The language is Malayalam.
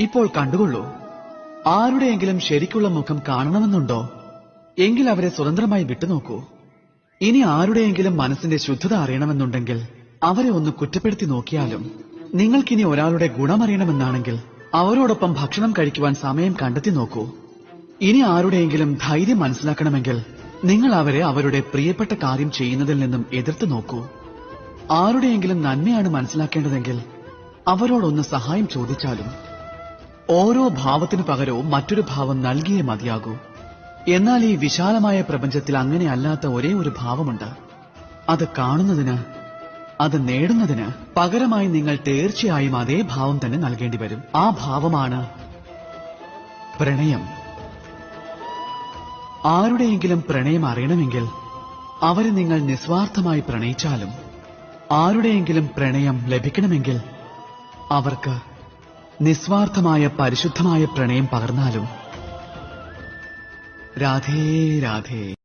ഇപ്പോൾ കണ്ടുകൊള്ളൂ. ആരുടെയെങ്കിലും ശരിക്കുള്ള മുഖം കാണണമെന്നുണ്ടോ? എങ്കിൽ അവരെ സ്വതന്ത്രമായി വിട്ടുനോക്കൂ. ഇനി ആരുടെയെങ്കിലും മനസ്സിന്റെ ശുദ്ധത അറിയണമെന്നുണ്ടെങ്കിൽ അവരെ ഒന്ന് കുറ്റപ്പെടുത്തി നോക്കിയാലും, നിങ്ങൾക്കിനി ഒരാളുടെ ഗുണമറിയണമെന്നാണെങ്കിൽ അവരോടൊപ്പം ഭക്ഷണം കഴിക്കുവാൻ സമയം കണ്ടെത്തി നോക്കൂ. ഇനി ആരുടെയെങ്കിലും ധൈര്യം മനസ്സിലാക്കണമെങ്കിൽ നിങ്ങൾ അവരെ അവരുടെ പ്രിയപ്പെട്ട കാര്യം ചെയ്യുന്നതിൽ നിന്നും എതിർത്ത് നോക്കൂ. ആരുടെയെങ്കിലും നന്മയാണ് മനസ്സിലാക്കേണ്ടതെങ്കിൽ അവരോടൊന്ന് സഹായം ചോദിച്ചാലും. ഓരോ ഭാവത്തിനു പകരവും മറ്റൊരു ഭാവം നൽകിയേ മതിയാകൂ. എന്നാൽ ഈ വിശാലമായ പ്രപഞ്ചത്തിൽ അങ്ങനെയല്ലാത്ത ഒരേ ഒരു ഭാവമുണ്ട്. അത് കാണുന്നതിന്, അത് നേടുന്നതിന് പകരമായി നിങ്ങൾ തീർച്ചയായും അതേ ഭാവം തന്നെ നൽകേണ്ടി വരും. ആ ഭാവമാണ് പ്രണയം. ആരുടെയെങ്കിലും പ്രണയം അറിയണമെങ്കിൽ അവരെ നിങ്ങൾ നിസ്വാർത്ഥമായി പ്രണയിച്ചാലും, ആരുടെയെങ്കിലും പ്രണയം ലഭിക്കണമെങ്കിൽ അവർക്ക് നിസ്വാർത്ഥമായ പരിശുദ്ധമായ പ്രണയം പകർന്നാലും. രാധേ രാധേ.